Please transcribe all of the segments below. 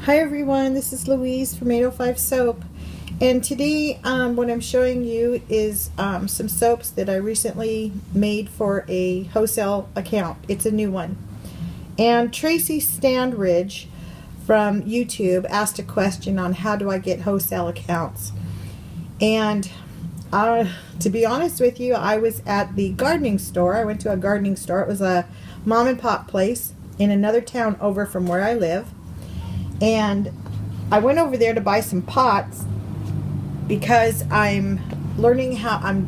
Hi everyone, this is Louise from 805 Soap, and today what I'm showing you is some soaps that I recently made for a wholesale account. It's a new one. And Tracey Standridge from YouTube asked a question on how do I get wholesale accounts. And to be honest with you, I was at the gardening store. I went to a gardening store. It was a mom and pop place in another town over from where I live. And I went over there to buy some pots because I'm learning how I'm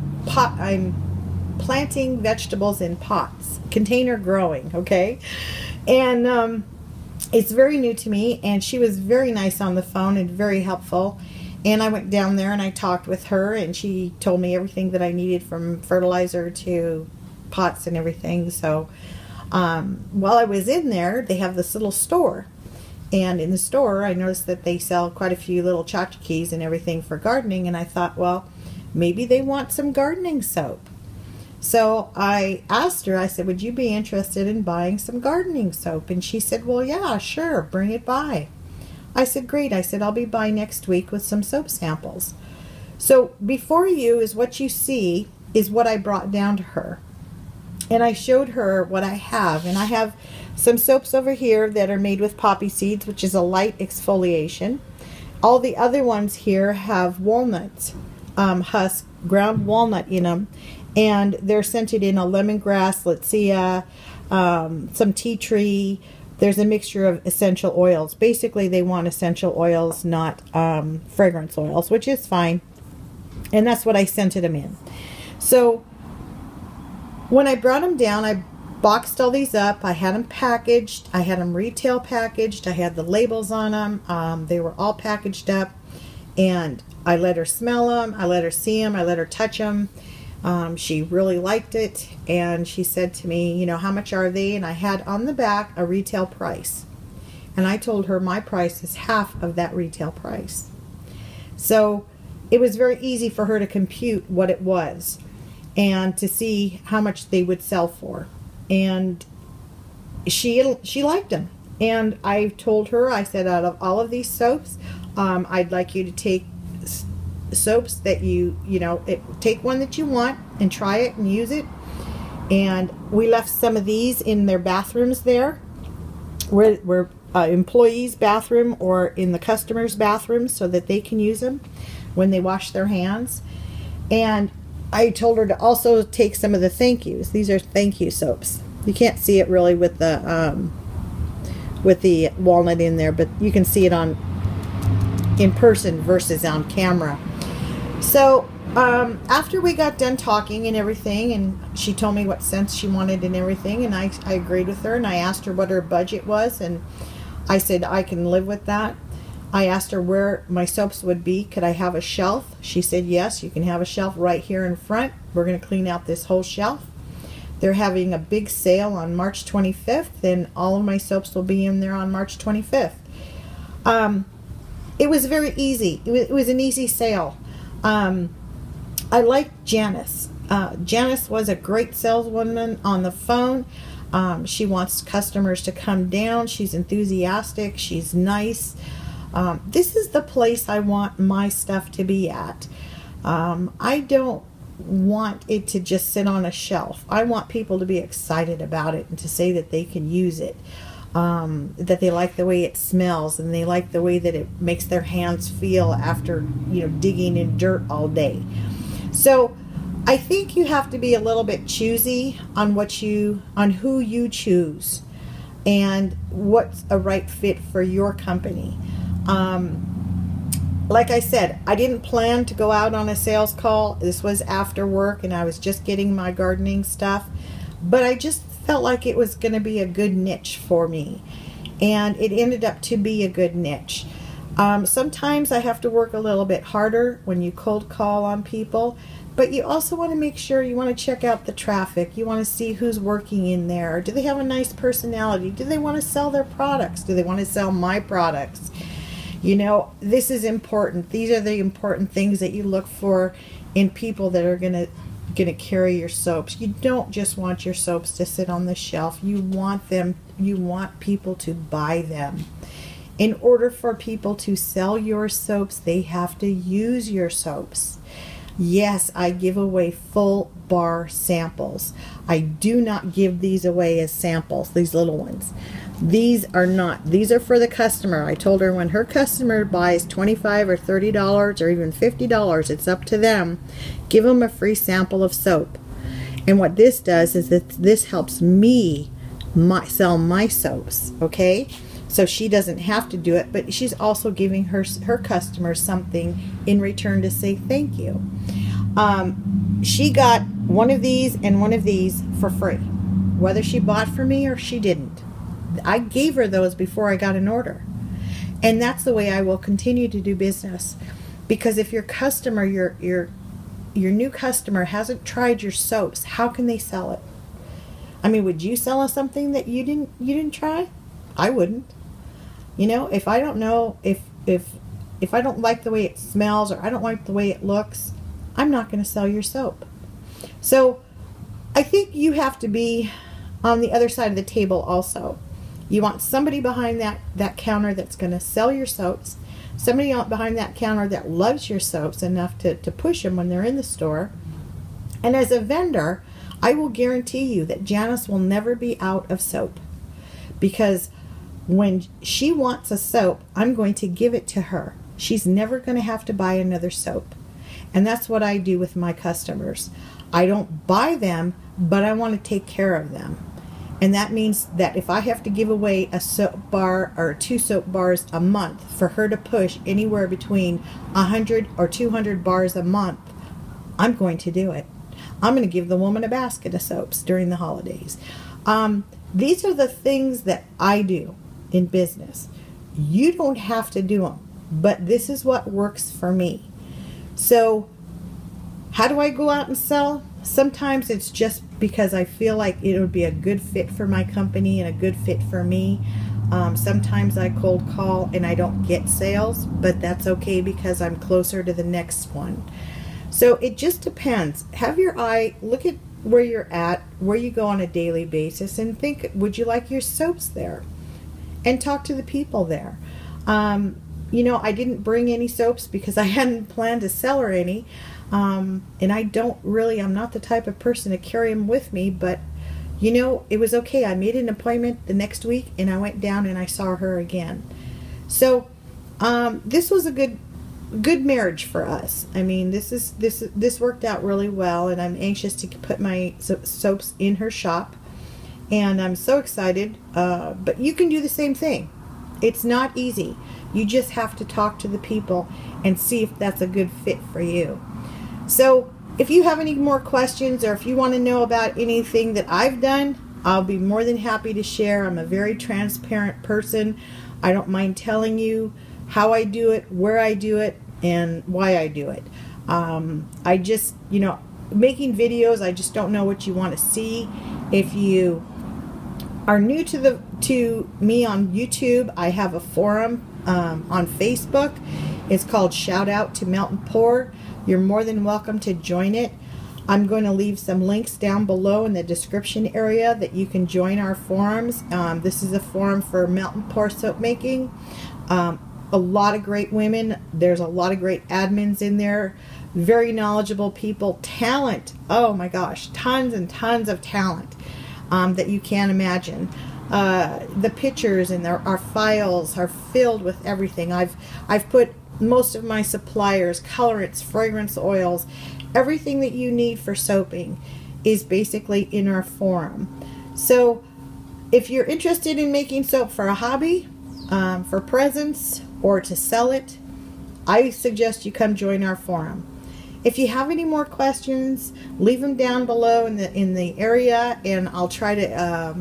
planting vegetables in pots, container growing, okay? And it's very new to me, and she was very nice on the phone and very helpful. And I went down there and I talked with her, and she told me everything that I needed from fertilizer to pots and everything. So while I was in there, they have this little store. And in the store, I noticed that they sell quite a few little tchotchkes and everything for gardening. And I thought, well, maybe they want some gardening soap. So I asked her, I said, would you be interested in buying some gardening soap? And she said, well, yeah, sure, bring it by. I said, great. I said, I'll be by next week with some soap samples. So before you is what you see is what I brought down to her. And I showed her what I have. And I have some soaps over here that are made with poppy seeds, which is a light exfoliation. All the other ones here have walnuts, husk, ground walnut in them. And they're scented in a lemongrass, litsea, some tea tree. There's a mixture of essential oils. Basically, they want essential oils, not fragrance oils, which is fine. And that's what I scented them in. So when I brought them down, I boxed all these up. I had them packaged. I had them retail packaged. I had the labels on them. They were all packaged up. And I let her smell them. I let her see them. I let her touch them. She really liked it. And she said to me, you know, how much are they? And I had on the back a retail price. And I told her my price is half of that retail price. So it was very easy for her to compute what it was and to see how much they would sell for. And she liked them. And I told her, I said, out of all of these soaps, I'd like you to take soaps that take one that you want and try it and use it. And we left some of these in their bathrooms there, where employees' bathroom or in the customer's bathroom, so that they can use them when they wash their hands. And I told her to also take some of the thank yous. These are thank you soaps. You can't see it really with the walnut in there, but you can see it in person versus on camera. So after we got done talking and everything, and she told me what scents she wanted and everything, and I agreed with her, and I asked her what her budget was, and I said I can live with that. I asked her where my soaps would be. Could I have a shelf? She said, yes, you can have a shelf right here in front. We're going to clean out this whole shelf. They're having a big sale on March 25th, and all of my soaps will be in there on March 25th. It was very easy. It was an easy sale. I liked Janice. Janice was a great saleswoman on the phone. She wants customers to come down. She's enthusiastic. She's nice. This is the place I want my stuff to be at. I don't want it to just sit on a shelf. I want people to be excited about it and to say that they can use it, that they like the way it smells, and they like the way that it makes their hands feel after digging in dirt all day. So I think you have to be a little bit choosy on who you choose and what's a right fit for your company. Like I said, I didn't plan to go out on a sales call. This was after work, and I was just getting my gardening stuff. But I just felt like it was going to be a good niche for me. And it ended up to be a good niche. Sometimes I have to work a little bit harder when you cold call on people. But you also want to make sure you want to check out the traffic. You want to see who's working in there. Do they have a nice personality? Do they want to sell their products? Do they want to sell my products? This is important. These are the important things that you look for in people that are going to carry your soaps. You don't just want your soaps to sit on the shelf. You want people to buy them. In order for people to sell your soaps, they have to use your soaps. Yes, I give away full bar samples. I do not give these away as samples, these little ones. These are not. These are for the customer. I told her when her customer buys $25 or $30 or even $50, it's up to them. Give them a free sample of soap. And what this does is that this helps me sell my soaps, okay? So she doesn't have to do it, but she's also giving her customers something in return to say thank you. She got one of these and one of these for free, whether she bought from me or she didn't. I gave her those before I got an order. And that's the way I will continue to do business. Because if your customer, your new customer hasn't tried your soaps, how can they sell it? I mean, would you sell us something that you didn't try? I wouldn't. You know, if I don't know, if I don't like the way it smells or I don't like the way it looks, I'm not going to sell your soap. So I think you have to be on the other side of the table also. You want somebody behind that counter that's going to sell your soaps, somebody behind that counter that loves your soaps enough to push them when they're in the store. And as a vendor, I will guarantee you that Janice will never be out of soap, because when she wants a soap, I'm going to give it to her. She's never going to have to buy another soap. And that's what I do with my customers. I don't buy them, but I want to take care of them. And that means that if I have to give away a soap bar or 2 soap bars a month for her to push anywhere between 100 or 200 bars a month, I'm going to do it. I'm going to give the woman a basket of soaps during the holidays. These are the things that I do in business. You don't have to do them, but this is what works for me. So how do I go out and sell? Sometimes it's just because I feel like it would be a good fit for my company and a good fit for me. Sometimes I cold call and I don't get sales, but that's okay because I'm closer to the next one. So it just depends. Have your eye, look at where you're at, where you go on a daily basis, and think, would you like your soaps there? And talk to the people there. You know, I didn't bring any soaps because I hadn't planned to sell her any. And I'm not the type of person to carry them with me, but you know, it was okay. I made an appointment the next week and I went down and I saw her again. So this was a good marriage for us. I mean, this worked out really well, and I'm anxious to put my soaps in her shop, and I'm so excited. But you can do the same thing. It's not easy. You just have to talk to the people and see if that's a good fit for you. So if you have any more questions, or if you want to know about anything that I've done, I'll be more than happy to share. I'm a very transparent person. I don't mind telling you how I do it, where I do it, and why I do it. I just, you know, making videos, I just don't know what you want to see. If you are new to me on YouTube, I have a forum on Facebook. It's called Shout Out to Melt and Pour. You're more than welcome to join it. I'm going to leave some links down below in the description area that you can join our forums. This is a forum for melt and pour soap making. A lot of great women. There's a lot of great admins in there. Very knowledgeable people. Talent. Oh my gosh. Tons and tons of talent that you can't imagine. The pictures and our files are filled with everything. I've put most of my suppliers, colorants, fragrance oils, everything that you need for soaping is basically in our forum. So if you're interested in making soap for a hobby, for presents, or to sell it, I suggest you come join our forum. If you have any more questions, leave them down below in the area, and I'll try to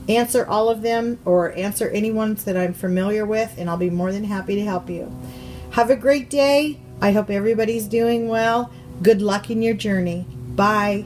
answer all of them, or answer any ones that I'm familiar with, and I'll be more than happy to help you. Have a great day. I hope everybody's doing well. Good luck in your journey. Bye.